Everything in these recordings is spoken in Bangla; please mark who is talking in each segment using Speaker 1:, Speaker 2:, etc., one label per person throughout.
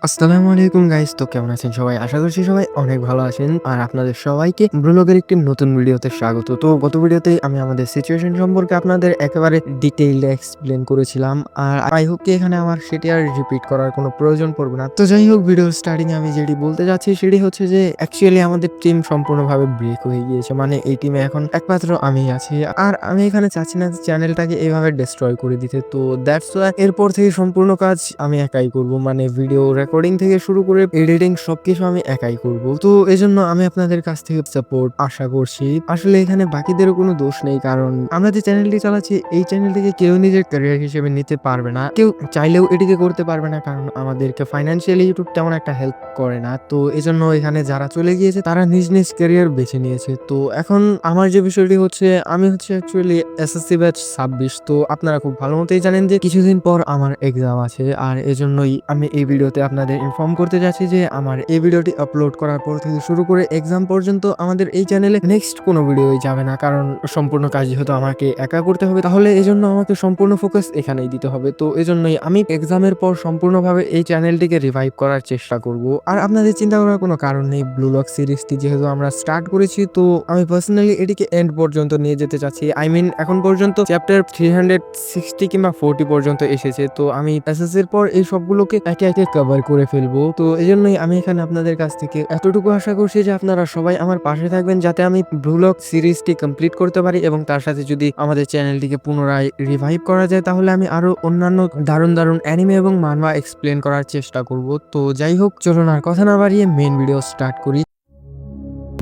Speaker 1: আসসালামু আলাইকুম গাইস, তো কেমন আছেন সবাই? আশা করছি সবাই অনেক ভালো আছেন। আর আপনাদের সবাইকে ব্লগের একটি নতুন ভিডিওতে স্বাগত। তো গত ভিডিওতে আমি আমাদের সিচুয়েশন সম্পর্কে আপনাদের একেবারে ডিটেইলড এক্সপ্লেন করেছিলাম। আর আই হোপ কি এখানে আমার সেটি আর রিপিট করার কোনো প্রয়োজন পড়বে না। তো যাই হোক, ভিডিওর স্টার্টিং এ আমি যেটি বলতে যাচ্ছি সেটি হচ্ছে যে অ্যাকচুয়ালি আমাদের টিম সম্পূর্ণভাবে ব্রেক হয়ে গিয়েছে। মানে এই টিমে এখন একমাত্র আমিই আছি। আর আমি এখানে চাচ্ছি না চ্যানেলটাকে এভাবে ডিস্ট্রয় করে দিতে। তো দ্যাটস ওয়াই এরপর থেকে সম্পূর্ণ কাজ আমি একাই করব। মানে ভিডিও রেকর্ডিং থেকে শুরু করে এডিটিং সবকিছু আমি একাই করব। তো এজন্য আমি আপনাদের কাছ থেকে সাপোর্ট আশা করছি। আসলে এখানে বাকিদেরও কোনো দোষ নেই, কারণ আমরা যে চ্যানেলটি চালাচ্ছি এই চ্যানেলটিকে কেউ নিজের ক্যারিয়ার হিসেবে নিতে পারবে না, কেউ চাইলেও এটিকে করতে পারবে না, কারণ আমাদেরকে ফাইন্যান্সিয়ালি ইউটিউব তেমন একটা হেল্প করে না। তো এজন্য এখানে যারা চলে গিয়েছে তারা নিজ নিজ ক্যারিয়ার বেছে নিয়েছে। তো এখন আমার যে বিষয়টি হচ্ছে, আমি হচ্ছে অ্যাকচুয়ালি এসএসসি ব্যাচ 26। তো আপনারা খুব ভালো মতোই জানেন যে কিছুদিন পর আমার এক্সাম আছে। আর এজন্যই আমি এই ভিডিওতে আপনাদের ইনফর্ম করতে যাচ্ছি যে আমার এই ভিডিওটি আপলোড করার পর থেকে শুরু করে এক্সাম পর্যন্ত আমাদের এই চ্যানেলে নেক্সট কোনো ভিডিওই যাবে না, কারণ সম্পূর্ণ কাজ যেহেতু আমাকে একা করতে হবে, তাহলে এজন্য আমাকে সম্পূর্ণ ফোকাস এখানেই দিতে হবে। তো এজন্যই আমি এক্সামের পর সম্পূর্ণভাবে এই চ্যানেলটিকে রিভাইভ করার চেষ্টা করব। আর আপনাদের চিন্তা করার কোনো কারণ নেই, ব্লু লক সিরিজটি যেহেতু আমরা স্টার্ট করেছি, তো আমি পার্সোনালি এটিকে এন্ড পর্যন্ত নিয়ে যেতে চাচ্ছি। আই মিন এখন পর্যন্ত চ্যাপ্টার 360 কিংবা 40 পর্যন্ত এসেছে। তো আমি এসএসসির পর এই সবগুলোকে একে একে কভার করে ফেলবো। তো এজন্যই আমি এখানে আপনাদের কাছ থেকে এতটুকু আশা করছি যে আপনারা সবাই আমার পাশে থাকবেন, যাতে আমি ব্লু লক সিরিজটি কমপ্লিট করতে পারি। এবং তার সাথে যদি আমাদের চ্যানেলটিকে পুনরায় রিভাইভ করা যায়, তাহলে আমি আরো অন্যান্য দারুণ দারুণ অ্যানিমে এবং মানহা এক্সপ্লেন করার চেষ্টা করব। তো যাই হোক, চলুন আর কথা না বাড়িয়ে মেইন ভিডিও স্টার্ট করি।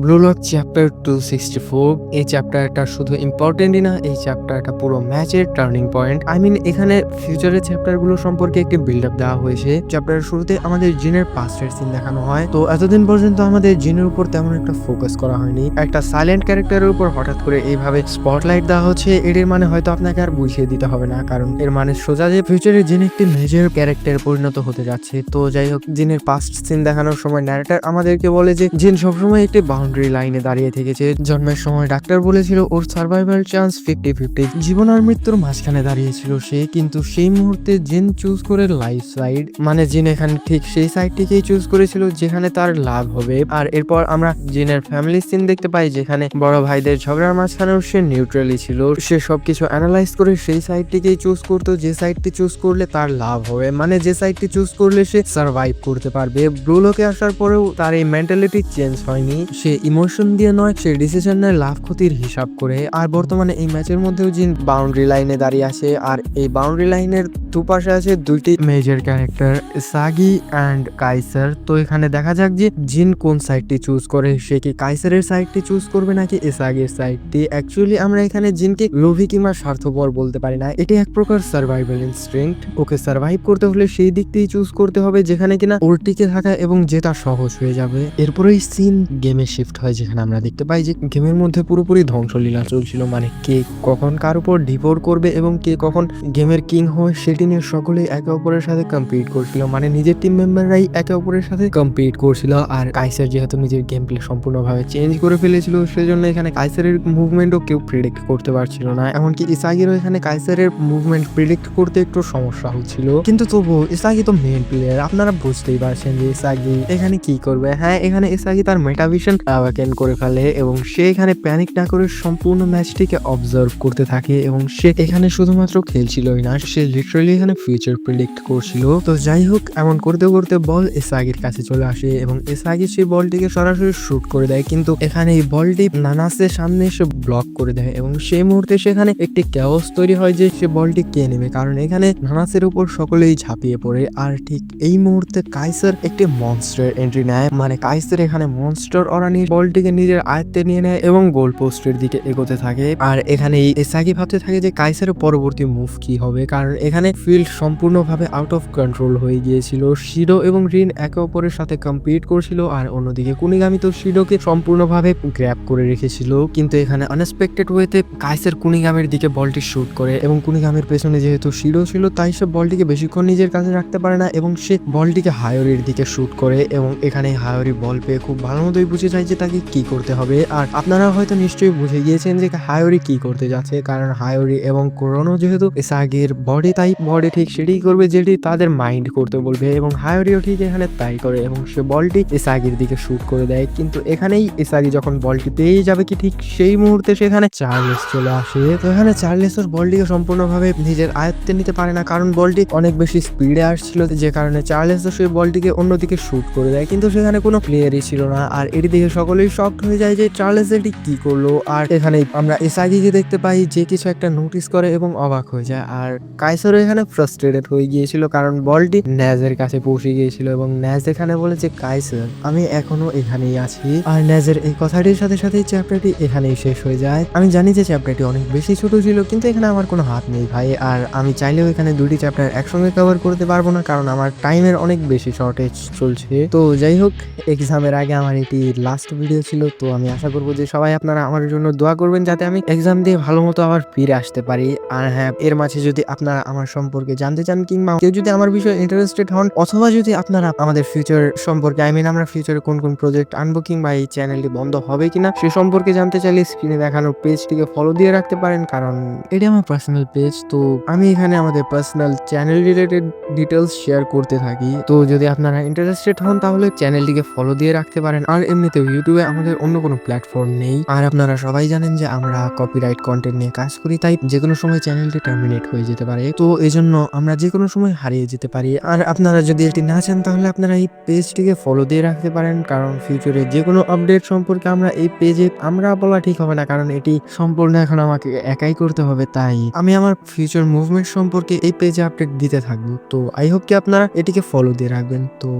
Speaker 1: ব্লু লক চ্যাপ্টার 264, এই চ্যাপ্টারটা শুধু ইম্পর্টেন্টই না, এই চ্যাপ্টারটা পুরো ম্যাচের টার্নিং পয়েন্ট। আই মিন এখানে ফিউচারের চ্যাপ্টারগুলো সম্পর্কে একটি বিল্ড আপ দেওয়া হয়েছে। চ্যাপ্টারের শুরুতে আমাদের জিনের পাস্টের সিন দেখানো হয়। তো এতদিন পর্যন্ত আমাদের জিনের উপর তেমন একটা ফোকাস করা হয়নি। একটা সাইলেন্ট ক্যারেক্টারের উপর হঠাৎ করে এইভাবে স্পটলাইট দেওয়া হচ্ছে, এর মানে হয়তো আপনাকে আর বুঝিয়ে দিতে হবে না, কারণ এর মানে সোজা যে ফিউচারে জিন একটি মেজর ক্যারেক্টারে পরিণত হতে যাচ্ছে। তো যাই হোক, জিনের পাস্ট সিন দেখানোর সময় ন্যারেটর আমাদেরকে বলে যে জিন সবসময় একটি বাউন্ডারি লাইনে দাঁড়িয়ে থেকেছে। জন্মের সময় ডাক্তার বলেছিল ওর সার্ভাইভাল চান্স 50-50, জীবন আর মৃত্যুর মাঝখানে দাঁড়িয়েছিল সে, কিন্তু সেই মুহূর্তে জিন চুজ করে লাইফ সাইড। মানে জিন এখানে ঠিক সেই সাইডটিকেই চুজ করেছিল যেখানে তার লাভ হবে। আর এরপর আমরা জিনের ফ্যামিলি সিন দেখতে পাই, যেখানে বড় ভাইদের ঝগড়ার মাঝখানেও সে নিউট্রালি ছিল। সে সবকিছু অ্যানালাইজ করে সেই সাইডটিকেই চুজ করতো যে সাইডটি চুজ করলে তার লাভ হবে, মানে যে সাইডটি চুজ করলে সে সার্ভাইভ করতে পারবে। ব্লু লকে আসার পরেও তার এই মেন্টালিটি চেঞ্জ হয়নি। সে ইমোশন দিয়ে নয়, সে ডিসিশন নেয় লাভ ক্ষতির হিসাব করে। আর বর্তমানে এই ম্যাচের মধ্যেও জিন বাউন্ডারি লাইনে দাঁড়িয়ে আছে। আর এই বাউন্ডারি লাইনের দুপাশে আছে দুইটি মেজর ক্যারেক্টার, সাগি অ্যান্ড কাইসার। তো এখানে দেখা যাক যে জিন কোন সাইডটি চুজ করে। সে কি কাইসারের সাইডটি চুজ করবে নাকি এসাগির সাইডটি? অ্যাকচুয়ালি আমরা এখানে জিনকে লোভী কিংবা স্বার্থপর বলতে পারি না, এটি এক প্রকার সার্ভাইভাল ইনস্টিংক্ট। ওকে সার্ভাইভ করতে হলে সেই দিকটিই চুজ করতে হবে যেখানে কিনা ওর টিকে থাকা এবং জেতা সহজ হয়ে যাবে। এরপরেই সিন গেমে শিফট হয়, যেখানে আমরা দেখতে পাই যে গেমের মধ্যে পুরোপুরি ধ্বংসলীলা চলছিল। মানে কে কখন কার উপর ডিভোর করবে এবং কে কখন গেমের কিং হয় সেটি নিয়ে সকলেই একে অপরের সাথে কম্পিট করছিল। মানে নিজের টিম মেম্বাররাই একে অপরের সাথে কম্পিট করছিল। আর কাইসার যেহেতু নিজের গেম প্লে সম্পূর্ণভাবে চেঞ্জ করে ফেলেছিল, সেজন্য এখানে কাইসারের মুভমেন্টও কেউ প্রিডিক্ট করতে পারছিল না। এমনকি ইসাগিরও এখানে কাইসারের মুভমেন্ট প্রিডিক্ট করতে একটু সমস্যা হচ্ছিল। কিন্তু তবুও ইসাগি তো মেইন প্লেয়ার, আপনারা বুঝতেই পারছেন যে ইসাগি এখানে কি করবে। হ্যাঁ, এখানে ইসাগি তার মেটাভিশন অ্যাওয়াকেন করে ফেলে এবং সে এখানে প্যানিক না করে সম্পূর্ণ ম্যাচটিকে অবজার্ভ করতে থাকে। এবং সে এখানে শুধুমাত্র খেলছিলই না, সে লিটারালি এখানে ফিউচার প্রেডিক্ট করছিল। তো যাই হোক, এমন করতে করতে বল এসাগির কাছে চলে আসে এবং এসাগি সেই বলটিকে সরাসরি শুট করে দেয়। কিন্তু এখানে এই বলটি নানাসের সামনে এসে ব্লক করে দেয় এবং সেই মুহূর্তে সেখানে একটি ক্যাওস তৈরি হয় যে সে বলটি কে নেবে, কারণ এখানে নানাসের উপর সকলেই ঝাঁপিয়ে পড়ে। আর ঠিক এই মুহূর্তে কাইসার একটি মনস্টার এন্ট্রি নেয়। মানে কাইসার এখানে মনস্টার অরা নিয়ে বলটিকে নিজের আয়ত্তে নিয়ে নেয় এবং গোল পোস্টের দিকে এগোতে থাকে। আর এখানে এসাগি ভাবতে থাকে যে কাইসারের পরবর্তী মুভ কি হবে, কারণ এখানে ফিল্ড সম্পূর্ণভাবে আউট অফ কন্ট্রোল হয়ে গিয়েছিল। শিডো এবং রিন একে অপরের সাথে কম্পিট করছিল, আর অন্যদিকে কুনিগামি তো শিডোকে সম্পূর্ণভাবে গ্র্যাব করে রেখেছিল। কিন্তু এখানে আনএক্সপেক্টেড ওয়েতে কাইসার কুনিগামির দিকে বলটি শুট করে এবং কুনিগামির পেছনে যেহেতু শিডো ছিল, তাই সে বলটিকে বেশিক্ষণ নিজের কাছে রাখতে পারে না এবং সে বলটিকে হায়োরির দিকে শুট করে। এবং এখানে হায়োরি বল পেয়ে খুব ভালো মতোই বুঝে যায় যে তাকে কি করতে হবে। আর আপনারা হয়তো নিশ্চয়ই বুঝে গিয়েছেন যে হায়োরি কি করতে যাচ্ছে, কারণ হায়োরি এবং কোরোনো যেহেতু ইসাগির বডি, তাই বডি ঠিক সেটাই করবে যেটি তাদের মাইন্ড করতে বলবে, এবং হায়োরিও ঠিক এখানে তাই করে এবং সে বলটি ইসাগির দিকে শুট করে দেয়। কিন্তু এখানেই ইসাগি যখন বলটি পেয়ে যাবে কি ঠিক সেই মুহূর্তে সেখানে চার্লস চলে আসে। তো এখানে চার্লস ওর বলটিকে সম্পূর্ণভাবে নিজের আয়ত্তে নিতে পারে না, কারণ বলটি অনেক বেশি স্পিডে আসছিল, যে কারণে চার্লস সেই বলটিকে অন্যদিকে শুট করে দেয়। কিন্তু সেখানে কোনো প্লেয়ারই ছিল না, আর এটি দেখে সকলেই শকড হয়ে যায় যে চার্লস এটি কি করলো। আর এখানে আমরা ইসাগিকে দেখতে পাই যে কিছু একটা নোটিস করে এবং অবাক হয়ে যায়। আর কাইসারও এখানে ফ্রাস্ট্রেটেড হয়ে গিয়েছিল, কারণ বলটি ন্যাজের কাছে পৌঁছে গিয়েছিল এবং ন্যাজ এখানে বলে যে কাইসার আমি এখনো এখানেই আছি। আর ন্যাজের এই কথাটির সাথে সাথেই চ্যাপ্টারটি এখানেই শেষ হয়ে যায়। আমি জানি যে চ্যাপ্টারটি অনেক বেশি ছোট ছিল, কিন্তু এখানে আমার কোনো হাত নেই ভাই, আর আমি চাইলেও এখানে দুটি চ্যাপ্টার একসঙ্গে কভার করতে পারবো না, কারণ আমার টাইমের অনেক বেশি শর্টেজ চলছে। তো যাই হোক, এক্সামের আগে আমার এটি লাস্ট ভিডিও ছিল। তো আমি আশা করবো যে সবাই আপনারা আমার জন্য দোয়া করবেন যাতে আমি এক্সাম দিয়ে ভালো মতো আবার ফিরে আসতে পারি। আর হ্যাঁ, এর মাঝে যদি আপনারা আমার সম্পর্কে জানতে চান কিংবা কেউ যদি আমার বিষয়ে ইন্টারেস্টেড হন, অথবা যদি আপনারা আমাদের ফিউচার সম্পর্কে আমরা ফিউচারে কোন কোন প্রজেক্ট আনবো কিংবা এই চ্যানেলটি বন্ধ হবে কিনা সে সম্পর্কে জানতে চাইলে স্ক্রিনে দেখানো পেজটিকে ফলো দিয়ে রাখতে পারেন, কারণ এটি আমার পার্সোনাল পেজ। তো আমি এখানে আমাদের personal channel related details share করতে থাকি। তো যদি আপনারা ইন্টারেস্টেড হন তাহলে চ্যানেলটিকে ফলো দিয়ে রাখতে পারেন। আর এমনিতেও ইউটিউবে আমাদের অন্য কোনো প্ল্যাটফর্ম নেই, আর আপনারা সবাই জানেন যে আমরা কপিরাইট কন্টেন্ট নিয়ে কাজ করি, তাই যে কোনো সময় চ্যানেলটি টার্মিনেট হয়ে যেতে পারে। তো এজন্য আমরা যে কোনো সময় হারিয়ে যেতে পারি। আর আপনারা যদি এটি না চান তাহলে আপনারা এই পেজটিকে ফলো দিয়ে রাখতে পারেন, কারণ ফিউচারে যে কোনো আপডেট সম্পর্কে আমরা এই পেজে আমরা বলা ঠিক হবে না, কারণ এটি সম্পূর্ণ এখন আমাকে একাই করতে হবে। তাই আমি আমার ফিউচার মুভমেন্ট সম্পর্কে এই পেজে আপডেট দিতে থাকবো। তো আই হোপ কি আপনারা এটিকে ফলো দিয়ে রাখবেন। তো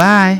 Speaker 1: বাই।